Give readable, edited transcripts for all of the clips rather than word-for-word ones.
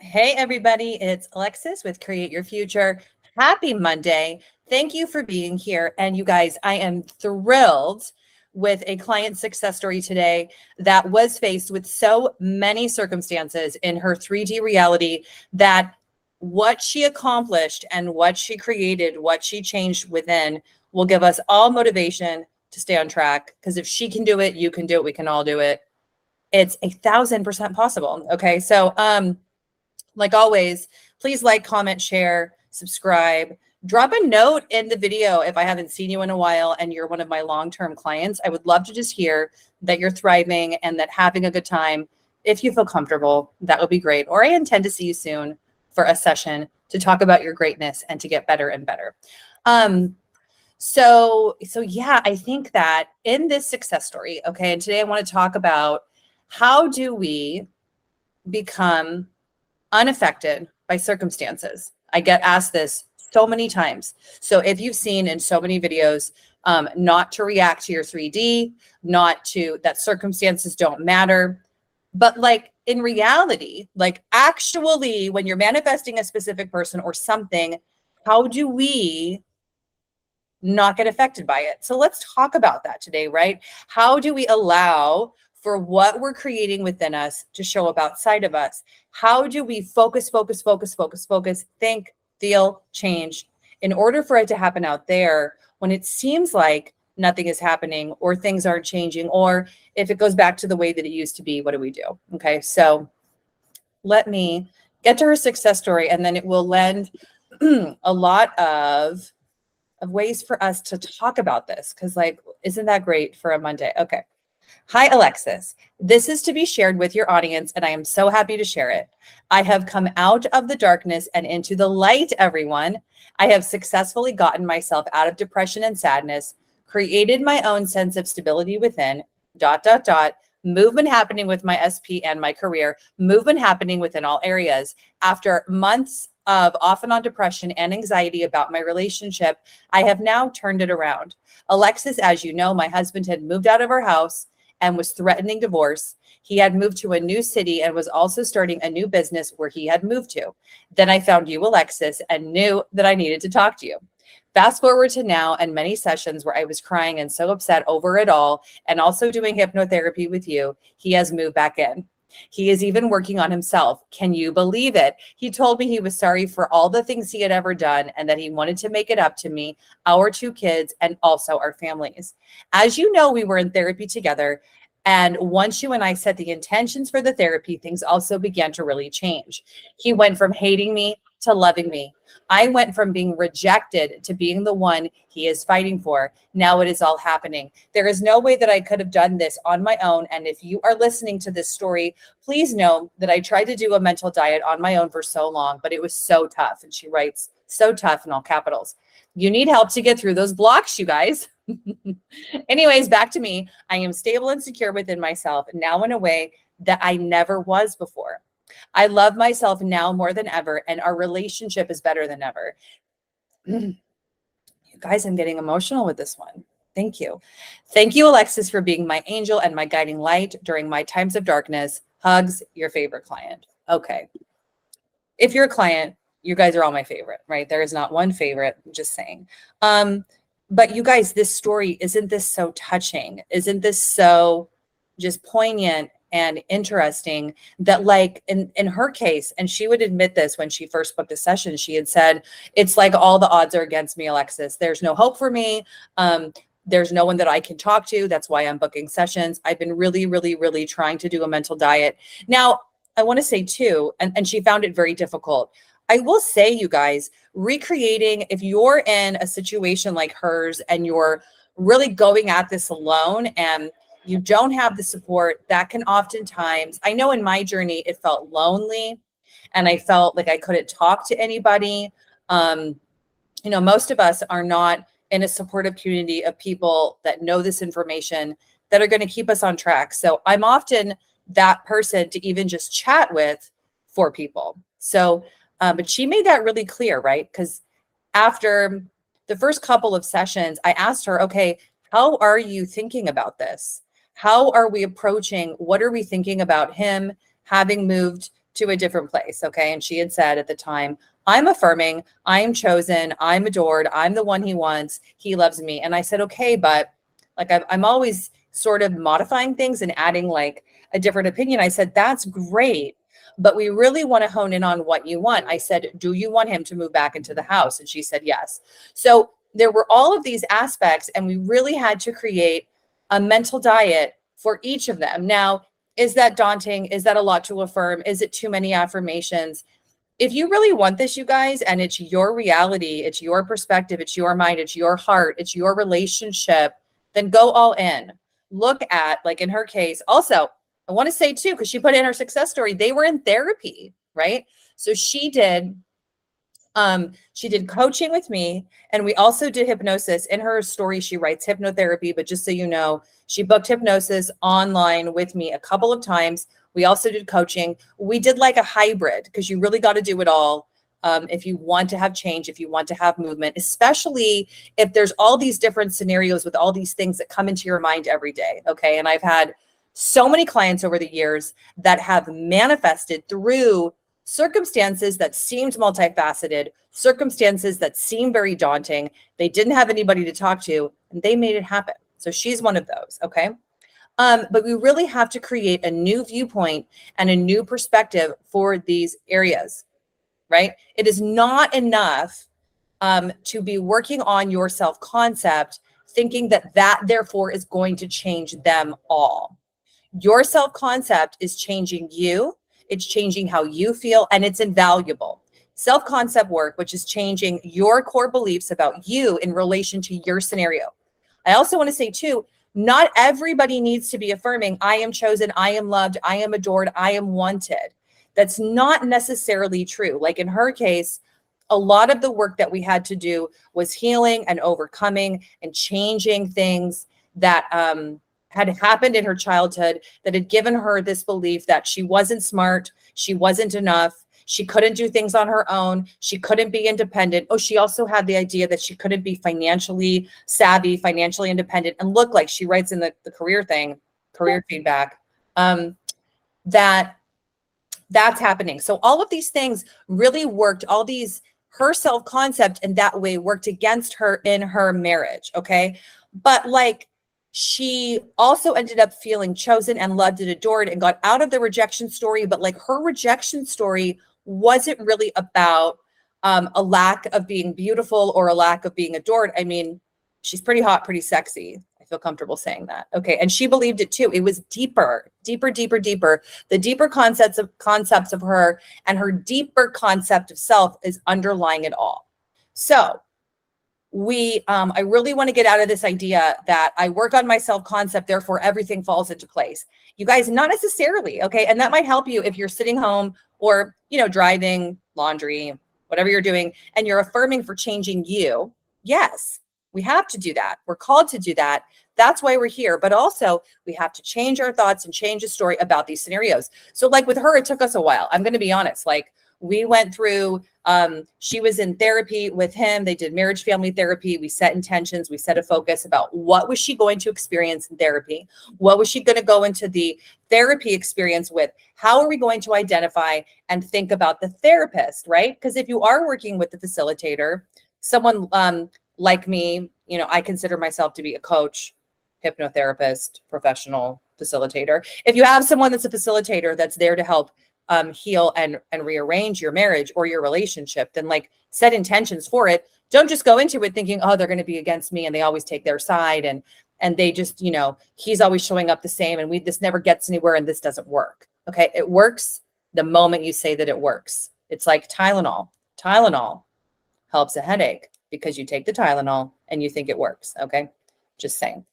Hey, everybody, it's Alexis with Create Your Future. Happy Monday. Thank you for being here. And you guys, I am thrilled with a client success story today that was faced with so many circumstances in her 3D reality that what she accomplished and what she created, what she changed within will give us all motivation to stay on track. Because if she can do it, you can do it. We can all do it. It's 1,000% possible. Okay. So, like always, please like, comment, share, subscribe. Drop a note in the video if I haven't seen you in a while and you're one of my long-term clients. I would love to just hear that you're thriving and that having a good time. If you feel comfortable, that would be great. Or I intend to see you soon for a session to talk about your greatness and to get better and better. So yeah, I think that in this success story, okay, and today I want to talk about how do we become unaffected by circumstances. I get asked this so many times. So if you've seen in so many videos, not to react to your 3D, not to that circumstances don't matter. But like in reality, like actually when you're manifesting a specific person or something, how do we not get affected by it? So let's talk about that today, right? How do we allow for what we're creating within us to show up outside of us? How do we focus, think, feel, change in order for it to happen out there when it seems like nothing is happening or things aren't changing, or if it goes back to the way that it used to be, what do we do? Okay, so let me get to her success story, and then it will lend a lot of ways for us to talk about this, because like, isn't that great for a Monday? Okay. Hi, Alexis. This is to be shared with your audience, and I am so happy to share it. I have come out of the darkness and into the light, everyone. I have successfully gotten myself out of depression and sadness, created my own sense of stability within, ... movement happening with my SP and my career, movement happening within all areas. After months of off and on depression and anxiety about my relationship, I have now turned it around. Alexis, as you know, my husband had moved out of our house and was threatening divorce. He had moved to a new city and was also starting a new business where he had moved to. Then I found you, Alexis, and knew that I needed to talk to you. Fast forward to now and many sessions where I was crying and so upset over it all, and also doing hypnotherapy with you, he has moved back in. He is even working on himself. Can you believe it? He told me he was sorry for all the things he had ever done and that he wanted to make it up to me, our two kids, and also our families. As you know, we were in therapy together. And once you and I set the intentions for the therapy, things also began to really change. He went from hating me to loving me. I went from being rejected to being the one he is fighting for. Now it is all happening. There is no way that I could have done this on my own. And if you are listening to this story, please know that I tried to do a mental diet on my own for so long, but it was so tough. And she writes, so tough in all capitals. You need help to get through those blocks, you guys. Anyways, back to me. I am stable and secure within myself now in a way that I never was before. I love myself now more than ever, and our relationship is better than ever. You guys, I'm getting emotional with this one. Thank you. Thank you, Alexis, for being my angel and my guiding light during my times of darkness. Hugs, your favorite client. Okay. If you're a client, you guys are all my favorite, right? There is not one favorite, I'm just saying. But you guys, this story, isn't this so touching? Isn't this so just poignant and interesting that like in her case, and she would admit this when she first booked a session, she had said, it's like all the odds are against me, Alexis. There's no hope for me. There's no one that I can talk to. That's why I'm booking sessions. I've been really trying to do a mental diet. Now, I want to say too, and she found it very difficult. I will say, you guys, recreating, if you're in a situation like hers and you're really going at this alone and you don't have the support, that can oftentimes, I know in my journey, it felt lonely and I felt like I couldn't talk to anybody. Most of us are not in a supportive community of people that know this information that are going to keep us on track. So I'm often that person to even just chat with for people. So, but she made that really clear, right? Because after the first couple of sessions, I asked her, okay, how are you thinking about this? How are we approaching? What are we thinking about him having moved to a different place. Okay. And she had said at the time, I'm affirming, I'm chosen, I'm adored, I'm the one he wants, he loves me. And I said, okay, but like I'm always sort of modifying things and adding like a different opinion. I said, that's great, but we really want to hone in on what you want. I said, do you want him to move back into the house? And she said, yes. So there were all of these aspects, and we really had to create a mental diet for each of them. Now, is that daunting? Is that a lot to affirm? Is it too many affirmations? If you really want this, you guys, and it's your reality, it's your perspective, it's your mind, it's your heart, it's your relationship, then go all in. Look at, like in her case, also, I want to say too, because she put in her success story, they were in therapy, right? So she did coaching with me, and we also did hypnosis. In her story, she writes hypnotherapy, but just so you know, she booked hypnosis online with me a couple of times. We also did coaching. We did like a hybrid, because you really got to do it all. If you want to have change, if you want to have movement, especially if there's all these different scenarios with all these things that come into your mind every day. Okay. And I've had so many clients over the years that have manifested through circumstances that seemed multifaceted, circumstances that seemed very daunting. They didn't have anybody to talk to, and they made it happen. So she's one of those. Okay. But we really have to create a new viewpoint and a new perspective for these areas, right? It is not enough to be working on your self-concept, thinking that that therefore is going to change them all. Your self-concept is changing you. It's changing how you feel, and it's invaluable. Self-concept work, which is changing your core beliefs about you in relation to your scenario. I also want to say too, not everybody needs to be affirming, I am chosen, I am loved, I am adored, I am wanted. That's not necessarily true. Like in her case, a lot of the work that we had to do was healing and overcoming and changing things that had happened in her childhood that had given her this belief that she wasn't smart, she wasn't enough, she couldn't do things on her own, she couldn't be independent. Oh, she also had the idea that she couldn't be financially savvy, financially independent, and look, like she writes in the career thing, career feedback, that's happening. So all of these things really worked, all these, her self-concept in that way worked against her in her marriage. Okay. But like, she also ended up feeling chosen and loved and adored and got out of the rejection story. But like her rejection story wasn't really about a lack of being beautiful or a lack of being adored. I mean, she's pretty hot, pretty sexy. I feel comfortable saying that. Okay. And she believed it too. It was deeper. The deeper concepts of her, and her deeper concept of self is underlying it all. So I really want to get out of this idea that I work on my self-concept, therefore everything falls into place. You guys, not necessarily. Okay. And that might help you if you're sitting home or, driving, laundry, whatever you're doing, and you're affirming for changing you. Yes, we have to do that. We're called to do that. That's why we're here. But also we have to change our thoughts and change the story about these scenarios. So like with her, it took us a while. I'm going to be honest. Like we went through, she was in therapy with him. They did marriage family therapy. We set intentions. We set a focus about what was she going to experience in therapy? What was she going to go into the therapy experience with? How are we going to identify and think about the therapist, right? Because if you are working with the facilitator, someone like me, I consider myself to be a coach, hypnotherapist, professional facilitator. If you have someone that's a facilitator that's there to help heal and rearrange your marriage or your relationship, then like set intentions for it. Don't just go into it thinking, oh, they're going to be against me and they always take their side and they just, he's always showing up the same and this never gets anywhere and this doesn't work. Okay. It works the moment you say that it works. It's like Tylenol. Tylenol helps a headache because you take the Tylenol and you think it works. Okay. Just saying.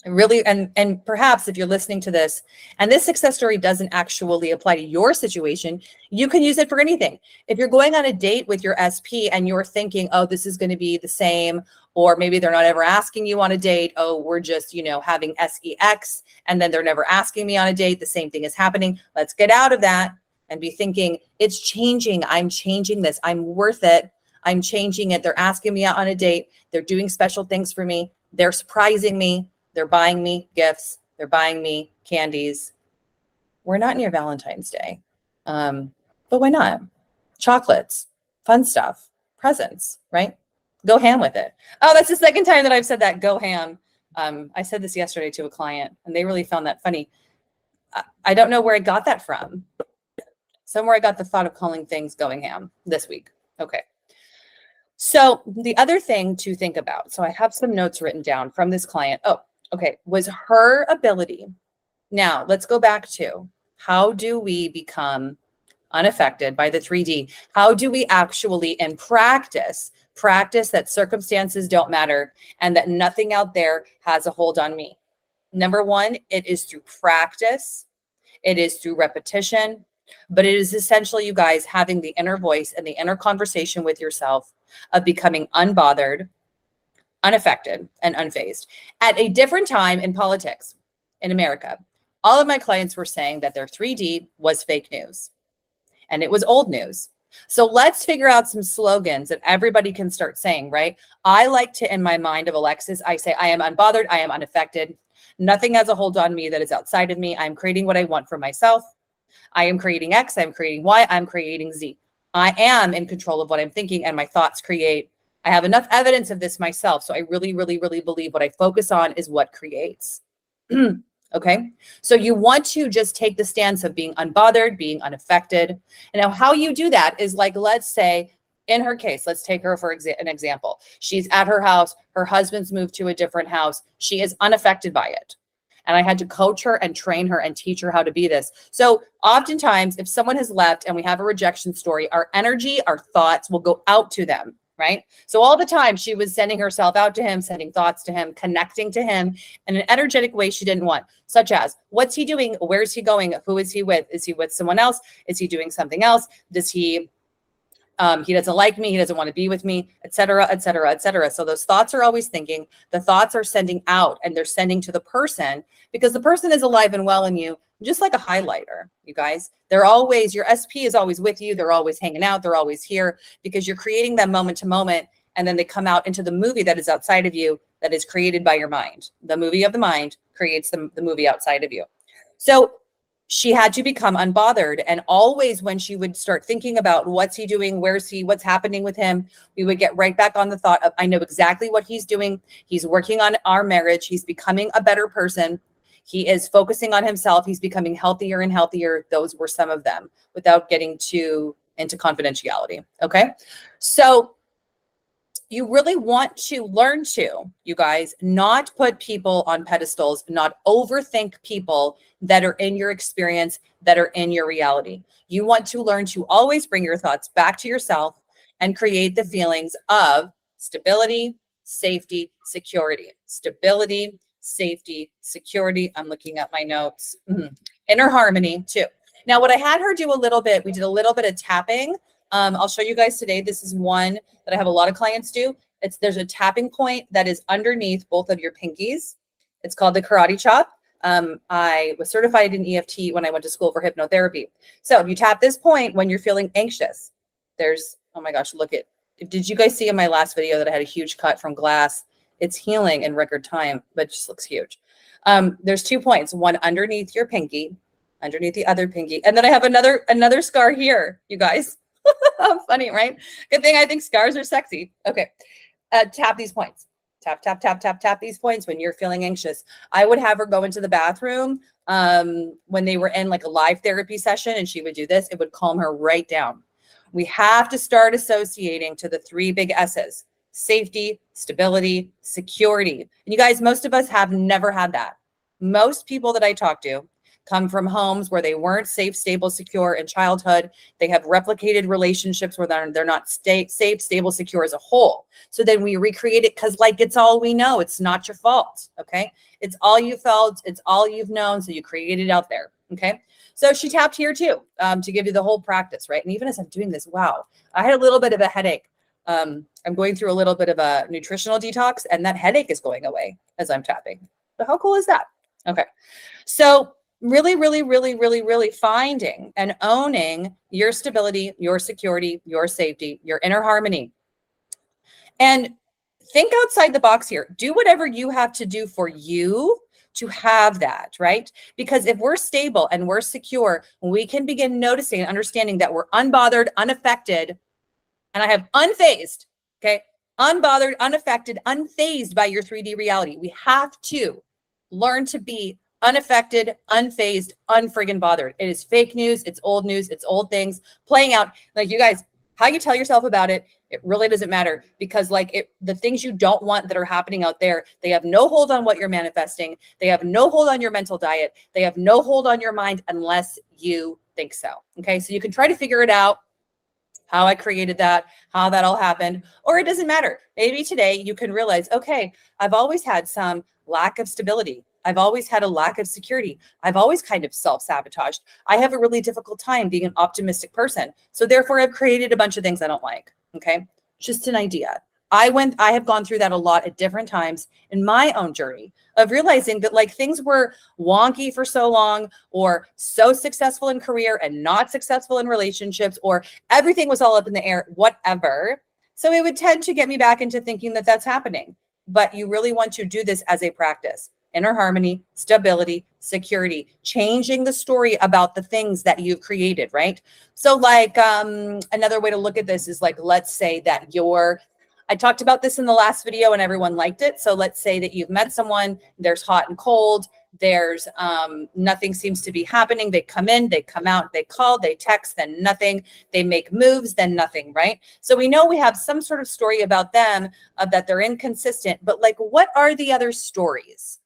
Really, and perhaps if you're listening to this and this success story doesn't actually apply to your situation, you can use it for anything. If you're going on a date with your SP and you're thinking, oh, this is going to be the same, or maybe they're not ever asking you on a date. Oh, we're just, having sex and then they're never asking me on a date. The same thing is happening. Let's get out of that and be thinking it's changing. I'm changing this. I'm worth it. I'm changing it. They're asking me out on a date. They're doing special things for me. They're surprising me. They're buying me gifts. They're buying me candies. We're not near Valentine's Day. But why not? Chocolates, fun stuff, presents, right? Go ham with it. Oh, that's the second time that I've said that, go ham. I said this yesterday to a client and they really found that funny. I don't know where I got that from. Somewhere I got the thought of calling things going ham this week. Okay. So the other thing to think about, so I have some notes written down from this client. Oh, okay. Was her ability. Now let's go back to how do we become unaffected by the 3D? How do we actually in practice that circumstances don't matter and that nothing out there has a hold on me? Number one, it is through practice. It is through repetition, but it is essentially, you guys, having the inner voice and the inner conversation with yourself of becoming unbothered, unaffected, and unfazed. At a different time in politics in America, all of my clients were saying that their 3D was fake news and it was old news. So let's figure out some slogans that everybody can start saying, right? I like to, in my mind of Alexis, I say, I am unbothered, I am unaffected. Nothing has a hold on me that is outside of me. I'm creating what I want for myself. I am creating X, I'm creating Y, I'm creating Z. I am in control of what I'm thinking and my thoughts create. I have enough evidence of this myself. So I really, really, really believe what I focus on is what creates. Okay. So you want to just take the stance of being unbothered, being unaffected. And now how you do that is like, let's say in her case, let's take her for an example. She's at her house. Her husband's moved to a different house. She is unaffected by it. And I had to coach her and train her and teach her how to be this. So oftentimes if someone has left and we have a rejection story, our energy, our thoughts will go out to them, right? So all the time she was sending herself out to him, sending thoughts to him, connecting to him in an energetic way she didn't want, such as what's he doing? Where is he going? Who is he with? Is he with someone else? Is he doing something else? Does he doesn't like me, he doesn't want to be with me, et cetera, et cetera, et cetera. So those thoughts are always thinking, the thoughts are sending out and they're sending to the person because the person is alive and well in you, just like a highlighter, you guys. They're always, your SP is always with you. They're always hanging out. They're always here because you're creating them moment to moment. And then they come out into the movie that is outside of you that is created by your mind. The movie of the mind creates the movie outside of you. So she had to become unbothered. And always when she would start thinking about what's he doing, where's he, what's happening with him, we would get right back on the thought of, I know exactly what he's doing. He's working on our marriage. He's becoming a better person. He is focusing on himself. He's becoming healthier and healthier. Those were some of them without getting too into confidentiality. Okay. So you really want to learn to, you guys, not put people on pedestals, not overthink people that are in your experience, that are in your reality. You want to learn to always bring your thoughts back to yourself and create the feelings of stability, safety, security. Stability, safety, security. I'm looking at my notes. Inner harmony too. Now, what I had her do a little bit, we did a little bit of tapping. I'll show you guys today. This is one that I have a lot of clients do. There's a tapping point that is underneath both of your pinkies. It's called the karate chop. I was certified in EFT when I went to school for hypnotherapy. So if you tap this point when you're feeling anxious, oh my gosh, did you guys see in my last video that I had a huge cut from glass? It's healing in record time, but it just looks huge. There's 2 points, one underneath your pinky, underneath the other pinky. And then I have another scar here, you guys. Funny, right? Good thing I think scars are sexy. Okay. Tap these points. Tap, tap, tap, tap, tap these points when you're feeling anxious. I would have her go into the bathroom when they were in like a live therapy session and she would do this. It would calm her right down. We have to start associating to the 3 big S's: safety, stability, security. And you guys, most of us have never had that. Most people that I talk to come from homes where they weren't safe, stable, secure in childhood. They have replicated relationships where they're not safe, stable, secure as a whole. So then we recreate it because like it's all we know. It's not your fault. Okay. It's all you felt. It's all you've known. So you created it out there. Okay. So she tapped here too, to give you the whole practice, right? And even as I'm doing this, wow, I had a little bit of a headache. I'm going through a little bit of a nutritional detox and that headache is going away as I'm tapping. So how cool is that? Okay. So really, really, really, really, really finding and owning your stability, your security, your safety, your inner harmony. And think outside the box here. Do whatever you have to do for you to have that, right? Because if we're stable and we're secure, we can begin noticing and understanding that we're unbothered, unaffected, and I have unfazed, okay? Unbothered, unaffected, unfazed by your 3D reality. We have to learn to be unaffected, unfazed, unfriggin' bothered. It is fake news. It's old news. It's old things playing out. Like, you guys, how you tell yourself about it, it really doesn't matter, because the things you don't want that are happening out there, they have no hold on what you're manifesting. They have no hold on your mental diet. They have no hold on your mind unless you think so. Okay. So you can try to figure it out, how I created that, how that all happened, or it doesn't matter. Maybe today you can realize, okay, I've always had some lack of stability. I've always had a lack of security. I've always kind of self-sabotaged. I have a really difficult time being an optimistic person. So therefore I've created a bunch of things I don't like. Okay. Just an idea. I have gone through that a lot at different times in my own journey of realizing that like things were wonky for so long, or so successful in career and not successful in relationships, or everything was all up in the air, whatever. So it would tend to get me back into thinking that that's happening. But you really want to do this as a practice. Inner harmony, stability, security, changing the story about the things that you've created, right? So like another way to look at this is like, let's say that I talked about this in the last video and everyone liked it. So let's say that you've met someone, there's hot and cold, there's nothing seems to be happening. They come in, they come out, they call, they text, then nothing. They make moves, then nothing, right? So we know we have some sort of story about them, that they're inconsistent, but like, what are the other stories?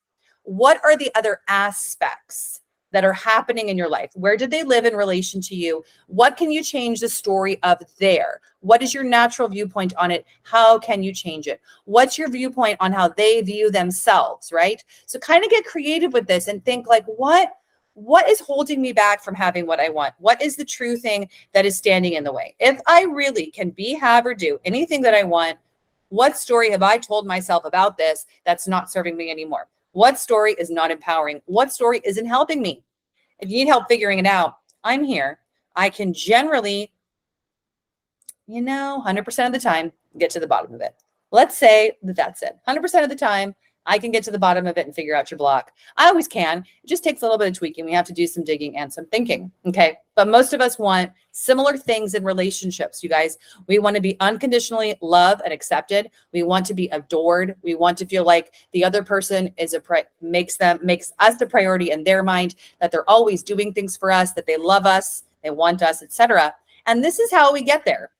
What are the other aspects that are happening in your life? Where did they live in relation to you? What can you change the story of there? What is your natural viewpoint on it? How can you change it? What's your viewpoint on how they view themselves, right? So kind of get creative with this and think like, what is holding me back from having what I want? What is the true thing that is standing in the way? If I really can be, have, or do anything that I want, what story have I told myself about this that's not serving me anymore? What story is not empowering? What story isn't helping me? If you need help figuring it out, I'm here. I can generally, 100% of the time, get to the bottom of it. Let's say that that's it. 100% of the time, I can get to the bottom of it and figure out your block. I always can. It just takes a little bit of tweaking. We have to do some digging and some thinking. Okay. But most of us want similar things in relationships, you guys. We want to be unconditionally loved and accepted. We want to be adored. We want to feel like the other person is makes us the priority in their mind, that they're always doing things for us, that they love us, they want us, etc. And this is how we get there.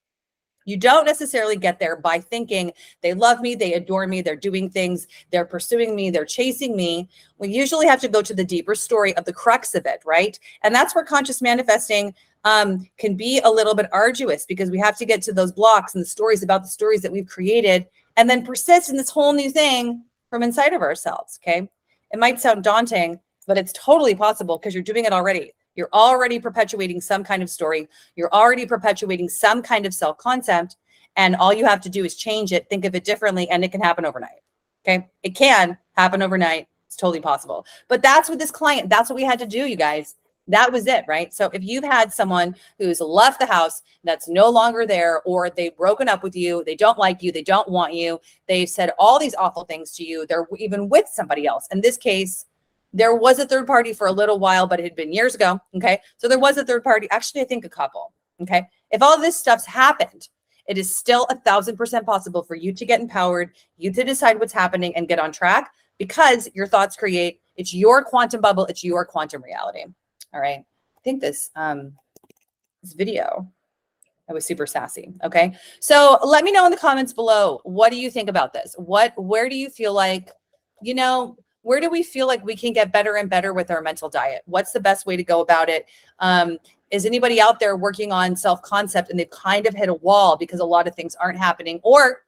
You don't necessarily get there by thinking they love me, they adore me, they're doing things, they're pursuing me, they're chasing me. We usually have to go to the deeper story of the crux of it, right? And that's where conscious manifesting can be a little bit arduous, because we have to get to those blocks and the stories about the stories that we've created, and then persist in this whole new thing from inside of ourselves, okay? It might sound daunting, but it's totally possible because you're doing it already. You're already perpetuating some kind of story. You're already perpetuating some kind of self-concept. And all you have to do is change it, think of it differently, and it can happen overnight. Okay. It can happen overnight. It's totally possible. But that's what this client, that's what we had to do, you guys. That was it, right? So if you've had someone who's left the house that's no longer there, or they've broken up with you, they don't like you, they don't want you, they've said all these awful things to you, they're even with somebody else. In this case, there was a third party for a little while, but it had been years ago. Okay. So there was a third party. Actually, I think a couple. Okay. If all this stuff's happened, it is still 1,000% possible for you to get empowered, you to decide what's happening and get on track, because your thoughts create, it's your quantum bubble. It's your quantum reality. All right. I think this video, I was super sassy. Okay. So let me know in the comments below. What do you think about this? Where do you feel like, where do we feel like we can get better and better with our mental diet? What's the best way to go about it? Is anybody out there working on self-concept and they've kind of hit a wall because a lot of things aren't happening? Or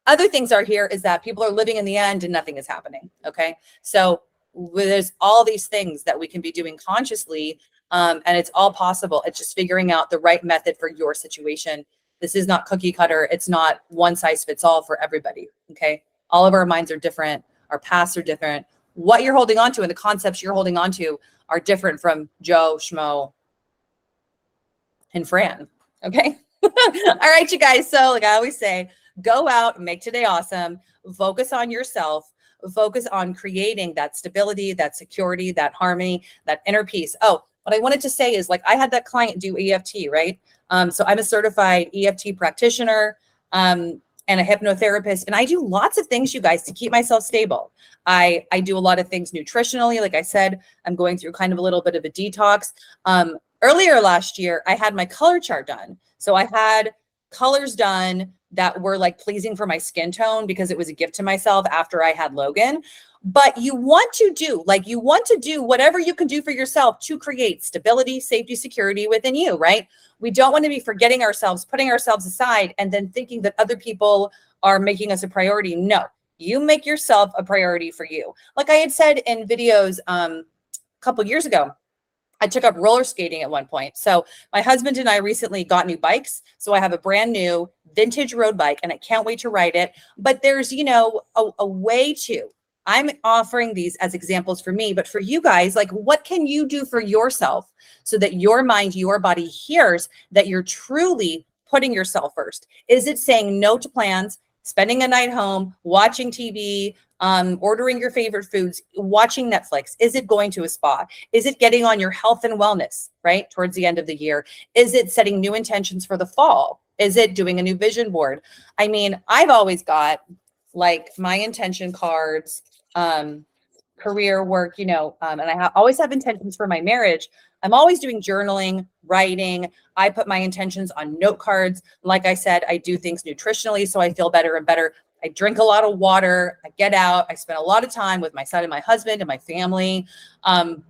other things are here is that people are living in the end and nothing is happening. Okay. So there's all these things that we can be doing consciously, and it's all possible. It's just figuring out the right method for your situation. This is not cookie cutter. It's not one size fits all for everybody. Okay. All of our minds are different. Our paths are different. What you're holding on to and the concepts you're holding on to are different from Joe, Schmo, and Fran. Okay. All right, you guys. So like I always say, go out and make today awesome. Focus on yourself. focus on creating that stability, that security, that harmony, that inner peace. Oh, what I wanted to say is, like, I had that client do EFT, right? So I'm a certified EFT practitioner and a hypnotherapist, and I do lots of things, you guys, to keep myself stable. I do a lot of things nutritionally. Like I said, I'm going through kind of a little bit of a detox. Earlier last year, I had my color chart done. So I had colors done that were like pleasing for my skin tone because it was a gift to myself after I had Logan. But you want to do whatever you can do for yourself to create stability, safety, security within you, right? We don't want to be forgetting ourselves, putting ourselves aside, and then thinking that other people are making us a priority. No, you make yourself a priority for you. Like I had said in videos a couple years ago, I took up roller skating at one point. So my husband and I recently got new bikes. So I have a brand new vintage road bike and I can't wait to ride it. But there's, a way to. I'm offering these as examples for me, but for you guys, like, what can you do for yourself so that your mind, your body hears that you're truly putting yourself first? Is it saying no to plans, spending a night home, watching TV, ordering your favorite foods, watching Netflix? Is it going to a spa? Is it getting on your health and wellness, right? Towards the end of the year? Is it setting new intentions for the fall? Is it doing a new vision board? I mean, I've always got like my intention cards, career work, and I always have intentions for my marriage. I'm always doing journaling, writing. I put my intentions on note cards. Like I said, I do things nutritionally so I feel better and better. I drink a lot of water. I get out. I spend a lot of time with my son and my husband and my family. And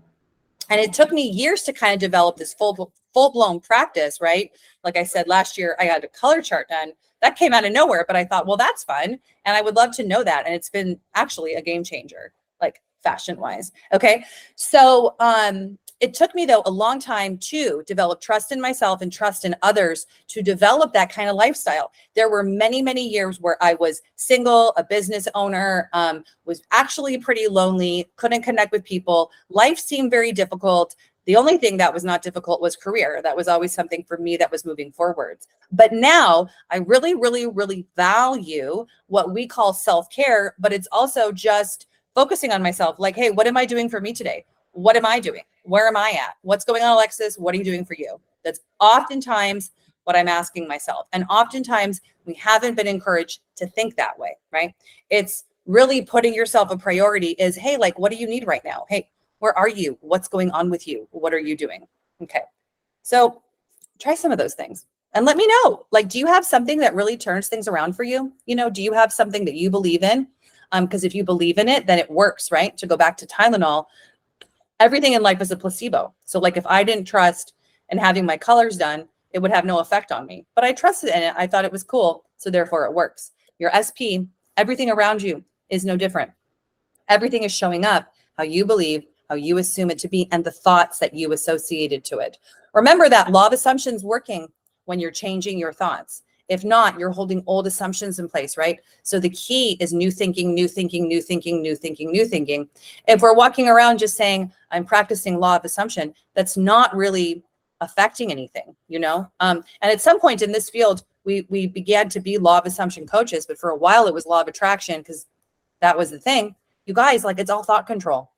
it took me years to kind of develop this full-blown practice, right? Like I said, last year, I had a color chart done. That came out of nowhere, but I thought, well, that's fun. And I would love to know that. And it's been actually a game changer, like fashion-wise. Okay. So it took me, though, a long time to develop trust in myself and trust in others to develop that kind of lifestyle. There were many, many years where I was single, a business owner, was actually pretty lonely, couldn't connect with people. Life seemed very difficult. The only thing that was not difficult was career. That was always something for me that was moving forwards. But now I really, really, really value what we call self-care, but it's also just focusing on myself. Like, hey, what am I doing for me today? What am I doing? Where am I at? What's going on, Alexis? What are you doing for you? That's oftentimes what I'm asking myself. And oftentimes we haven't been encouraged to think that way, right? It's really putting yourself a priority is, hey, like, what do you need right now? Hey, where are you? What's going on with you? What are you doing? Okay. So try some of those things and let me know. Like, do you have something that really turns things around for you? Do you have something that you believe in? Because if you believe in it, then it works, right? To go back to Tylenol, everything in life is a placebo. So like if I didn't trust in having my colors done, it would have no effect on me. But I trusted in it. I thought it was cool. So therefore it works. Your SP, everything around you is no different. Everything is showing up how you believe, how you assume it to be, and the thoughts that you associated to it. Remember that law of assumptions working when you're changing your thoughts. If not, you're holding old assumptions in place, right? So the key is new thinking, new thinking, new thinking, new thinking, new thinking. If we're walking around just saying, I'm practicing law of assumption, that's not really affecting anything, And at some point in this field, we began to be law of assumption coaches, but for a while it was law of attraction because that was the thing. You guys, like, it's all thought control.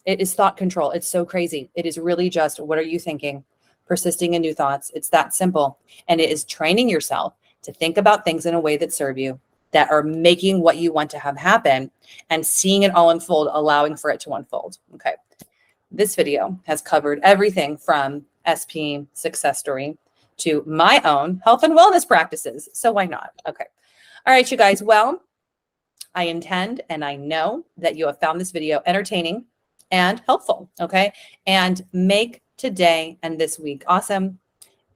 It is thought control. It's so crazy. It is really just, what are you thinking? Persisting in new thoughts. It's that simple. And it is training yourself to think about things in a way that serve you, that are making what you want to have happen, and seeing it all unfold, allowing for it to unfold. Okay. This video has covered everything from SP success story to my own health and wellness practices. So why not? Okay. All right, you guys. Well, I intend and I know that you have found this video entertaining and helpful. Okay. And make today and this week awesome.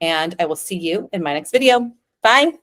And I will see you in my next video. Bye.